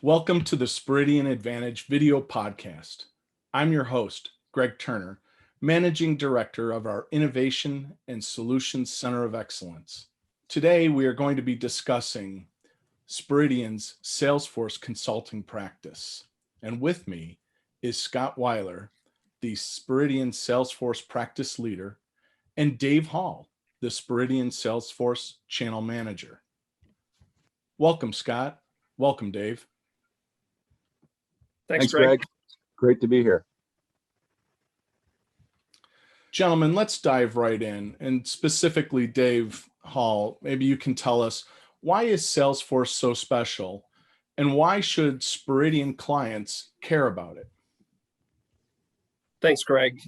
Welcome to the Speridian Advantage video podcast. I'm your host, Greg Turner, Managing Director of our Innovation and Solutions Center of Excellence. Today, we are going to be discussing Speridian's Salesforce consulting practice. And with me is Scott Weiler, the Speridian Salesforce practice leader, and Dave Hall, the Speridian Salesforce channel manager. Welcome, Scott. Welcome, Dave. Thanks, Greg. Great to be here. Gentlemen, let's dive right in. And specifically, Dave Hall, maybe you can tell us, why is Salesforce so special and why should Speridian clients care about it? Thanks, Greg.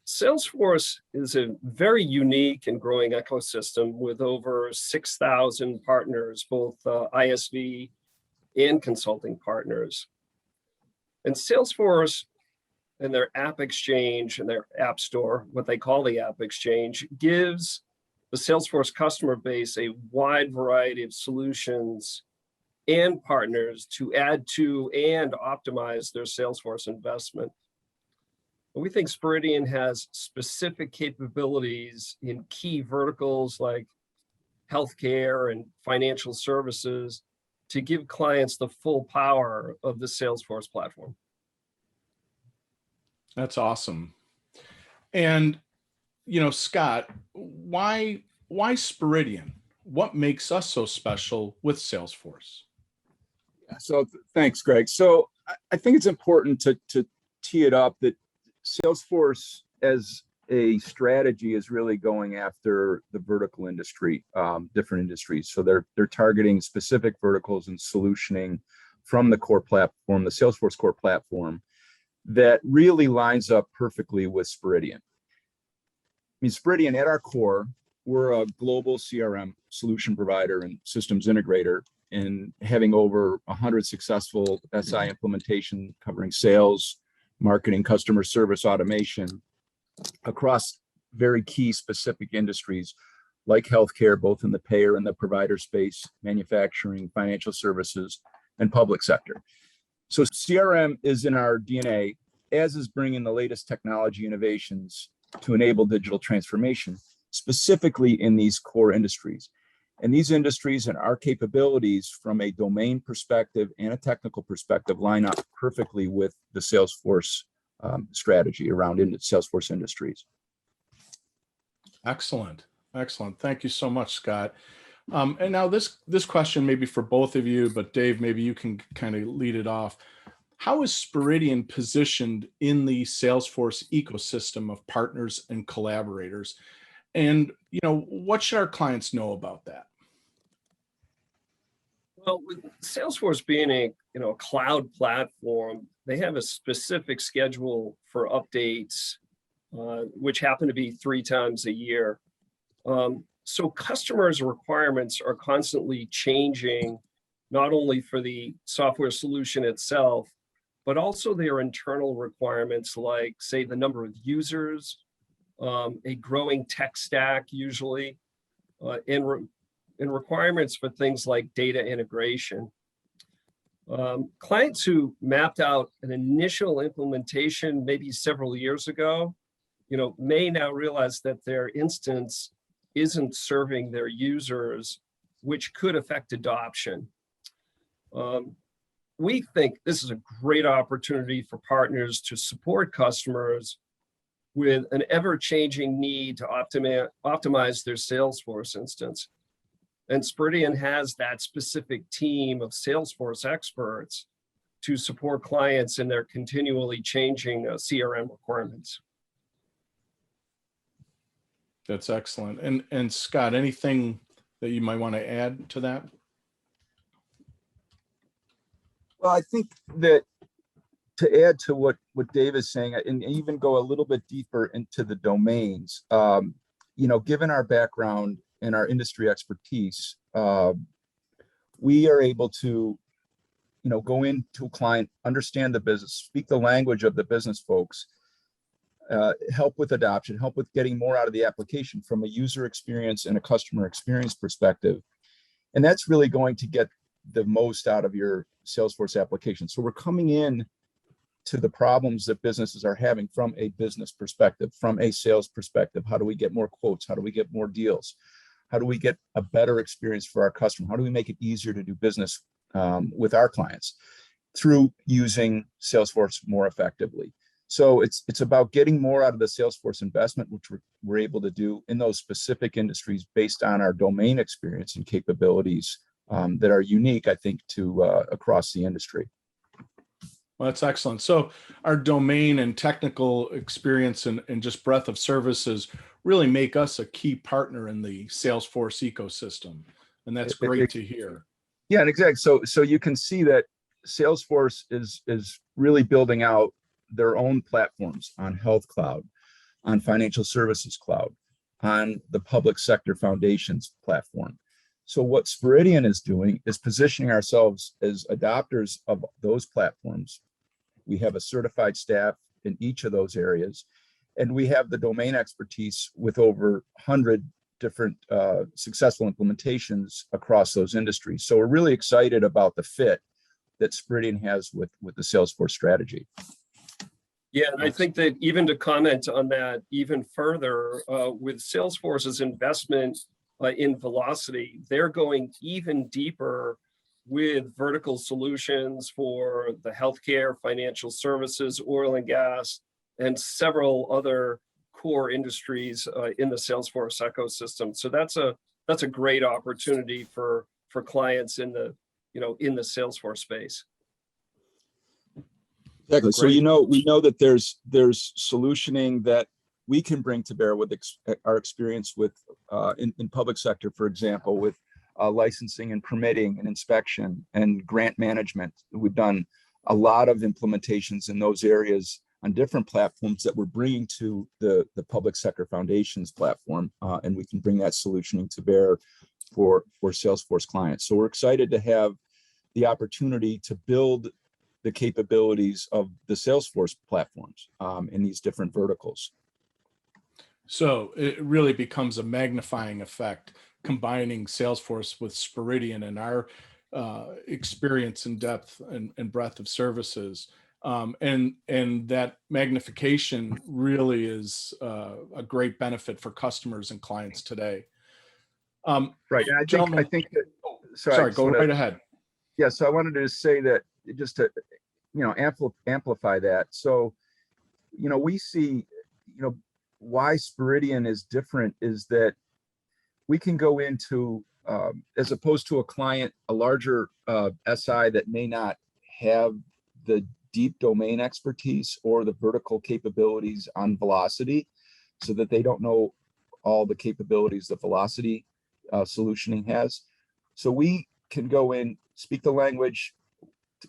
Salesforce is a very unique and growing ecosystem with over 6,000 partners, both ISV and consulting partners. And Salesforce and their App Exchange and their App Store, what they call the App Exchange, gives the Salesforce customer base a wide variety of solutions and partners to add to and optimize their Salesforce investment. We think Speridian has specific capabilities in key verticals like healthcare and financial services to give clients the full power of the Salesforce platform. That's awesome. And, Scott, why Speridian? What makes us so special with Salesforce? So thanks, Greg. So I think it's important to tee it up that Salesforce as a strategy is really going after the vertical industry, different industries. So they're targeting specific verticals and solutioning from the core platform, the Salesforce core platform, that really lines up perfectly with Speridian. I mean, Speridian at our core, we're a global CRM solution provider and systems integrator, and having over 100 successful SI implementation covering sales, marketing, customer service, automation across very key specific industries like healthcare, both in the payer and the provider space, manufacturing, financial services, and public sector. So CRM is in our DNA, as is bringing the latest technology innovations to enable digital transformation, specifically in these core industries. And these industries and our capabilities from a domain perspective and a technical perspective line up perfectly with the Salesforce strategy around Salesforce industries. Excellent. Thank you so much, Scott. And now this question may be for both of you, but Dave, maybe you can kind of lead it off. How is Speridian positioned in the Salesforce ecosystem of partners and collaborators? And, what should our clients know about that? Well, with Salesforce being a cloud platform, they have a specific schedule for updates, which happen to be 3 times a year. So customers' requirements are constantly changing, not only for the software solution itself, but also their internal requirements, like, say, the number of users, a growing tech stack usually, and requirements for things like data integration. Clients who mapped out an initial implementation maybe several years ago, may now realize that their instance isn't serving their users, which could affect adoption. We think this is a great opportunity for partners to support customers with an ever-changing need to optimize their Salesforce instance. And Speridian has that specific team of Salesforce experts to support clients in their continually changing CRM requirements. That's excellent. And Scott, anything that you might want to add to that? Well, I think that to add to what Dave is saying, and even go a little bit deeper into the domains, given our background and our industry expertise, we are able to, go into a client, understand the business, speak the language of the business folks, help with adoption, help with getting more out of the application from a user experience and a customer experience perspective. And that's really going to get the most out of your Salesforce application. So we're coming in to the problems that businesses are having from a business perspective, from a sales perspective. How do we get more quotes? How do we get more deals? How do we get a better experience for our customer? How do we make it easier to do business with our clients through using Salesforce more effectively? So it's about getting more out of the Salesforce investment, which we're able to do in those specific industries based on our domain experience and capabilities that are unique, I think, to across the industry. Well, that's excellent. So our domain and technical experience and just breadth of services really make us a key partner in the Salesforce ecosystem. And that's great to hear. Yeah, and exactly. So you can see that Salesforce is really building out their own platforms on Health Cloud, on Financial Services Cloud, on the Public Sector Foundations platform. So what Speridian is doing is positioning ourselves as adopters of those platforms. We have a certified staff in each of those areas, and we have the domain expertise with over 100 different successful implementations across those industries. So we're really excited about the fit that Speridian has with the Salesforce strategy. Yeah, and I think that even to comment on that even further, with Salesforce's investment in velocity, they're going even deeper with vertical solutions for the healthcare, financial services, oil and gas, and several other core industries in the Salesforce ecosystem. So that's a great opportunity for clients in the Salesforce space. Exactly. So we know that there's solutioning that we can bring to bear with our experience with in public sector, for example, with licensing and permitting and inspection and grant management. We've done a lot of implementations in those areas on different platforms that we're bringing to the Public Sector Foundations platform, and we can bring that solutioning to bear for Salesforce clients. So we're excited to have the opportunity to build the capabilities of the Salesforce platforms in these different verticals. So it really becomes a magnifying effect, combining Salesforce with Speridian and our experience in depth and breadth of services. And that magnification really is a great benefit for customers and clients today. Right. And I think that, sorry, go right ahead. Yeah. So I wanted to say that just to, amplify that. So, we see, why Speridian is different is that we can go into, as opposed to a larger SI that may not have the deep domain expertise or the vertical capabilities on velocity, so that they don't know all the capabilities that velocity solutioning has. So we can go in, speak the language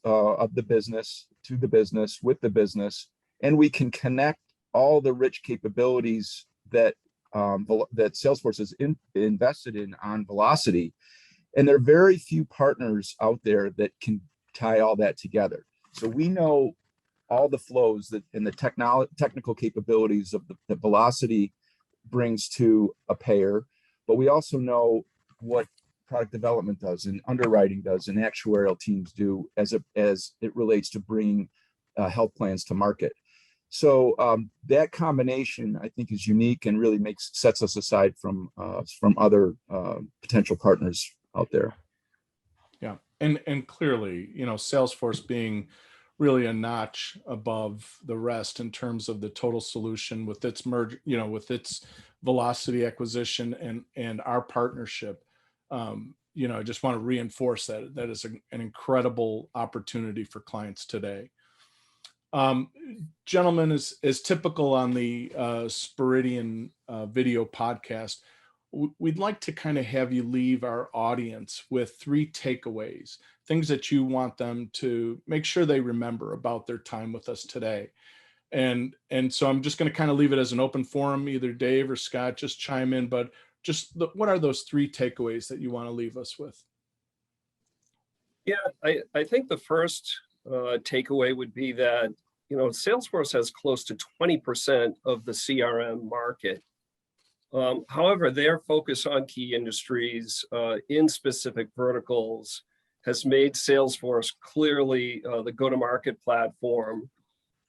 of the business, to the business, with the business, and we can connect all the rich capabilities that that Salesforce is invested in on velocity. And there are very few partners out there that can tie all that together. So we know all the flows and the technical capabilities of the velocity brings to a payer, but we also know what product development does and underwriting does and actuarial teams do as it relates to bringing health plans to market. So that combination, I think, is unique and really sets us aside from other potential partners out there. Yeah, and clearly, Salesforce being really a notch above the rest in terms of the total solution with its merge, with its velocity acquisition and our partnership. I just want to reinforce that is an incredible opportunity for clients today. Gentlemen, as typical on the Speridian video podcast, we'd like to kind of have you leave our audience with 3 takeaways, things that you want them to make sure they remember about their time with us today. And so I'm just going to kind of leave it as an open forum, either Dave or Scott, just chime in, but what are those 3 takeaways that you want to leave us with? Yeah, I think the first takeaway would be that, Salesforce has close to 20% of the CRM market. However, their focus on key industries in specific verticals has made Salesforce clearly the go-to-market platform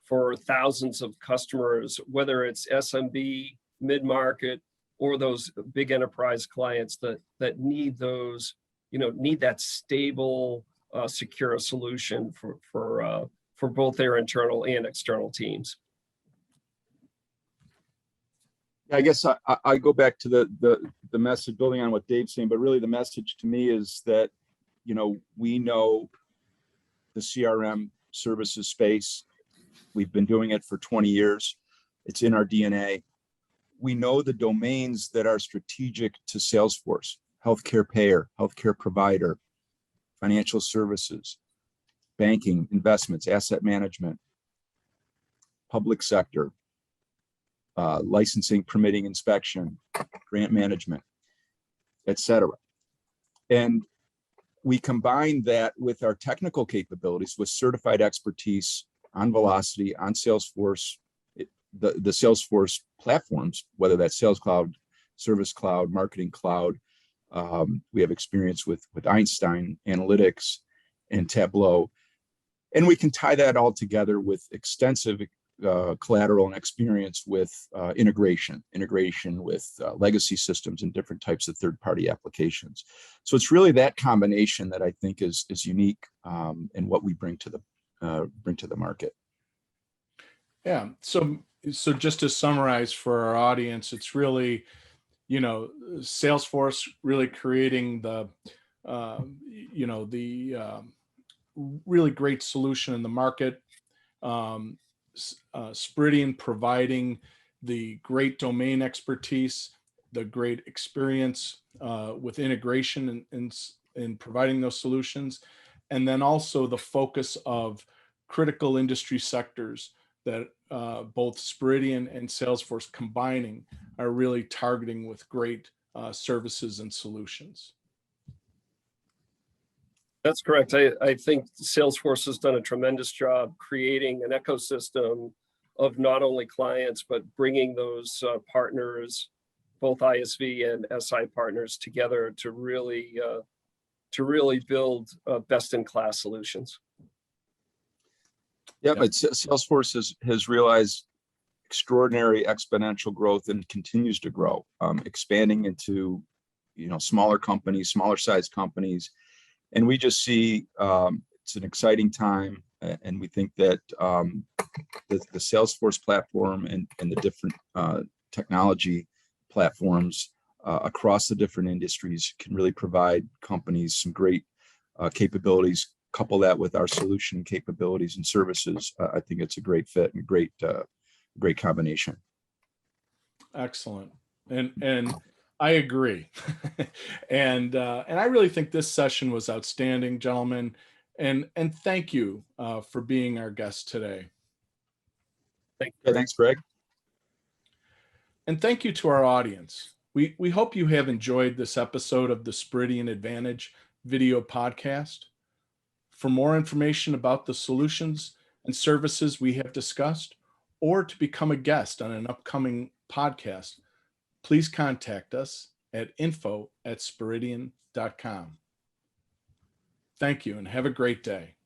for thousands of customers, whether it's SMB, mid-market, or those big enterprise clients that need those, need that stable, secure solution for both their internal and external teams. I guess I go back to the message, building on what Dave's saying, but really the message to me is that, we know the CRM services space. We've been doing it for 20 years. It's in our DNA. We know the domains that are strategic to Salesforce: healthcare payer, healthcare provider, financial services, banking, investments, asset management, public sector, licensing, permitting, inspection, grant management, etc. And we combine that with our technical capabilities, with certified expertise on Velocity, on Salesforce, the Salesforce platforms, whether that's Sales Cloud, Service Cloud, Marketing Cloud. We have experience with Einstein Analytics and Tableau. And we can tie that all together with extensive collateral and experience with integration with legacy systems and different types of third-party applications. So it's really that combination that I think is unique in what we bring to the market. Yeah. So just to summarize for our audience, it's really, Salesforce really creating the really great solution in the market. Speridian providing the great domain expertise, the great experience with integration and providing those solutions, and then also the focus of critical industry sectors that both Speridian and Salesforce combining are really targeting with great services and solutions. That's correct. I think Salesforce has done a tremendous job creating an ecosystem of not only clients, but bringing those partners, both ISV and SI partners, together to really build best-in-class solutions. Yeah, but Salesforce has realized extraordinary exponential growth and continues to grow, expanding into smaller companies, smaller sized companies. And we just see it's an exciting time, and we think that the Salesforce platform and the different technology platforms across the different industries can really provide companies some great capabilities. Couple that with our solution capabilities and services, I think it's a great fit and great combination. Excellent. And I agree. and I really think this session was outstanding, gentlemen. And thank you for being our guest today. Thanks, Greg. And thank you to our audience. We hope you have enjoyed this episode of the Speridian Advantage video podcast. For more information about the solutions and services we have discussed, or to become a guest on an upcoming podcast, please contact us at info@speridian.com. Thank you and have a great day.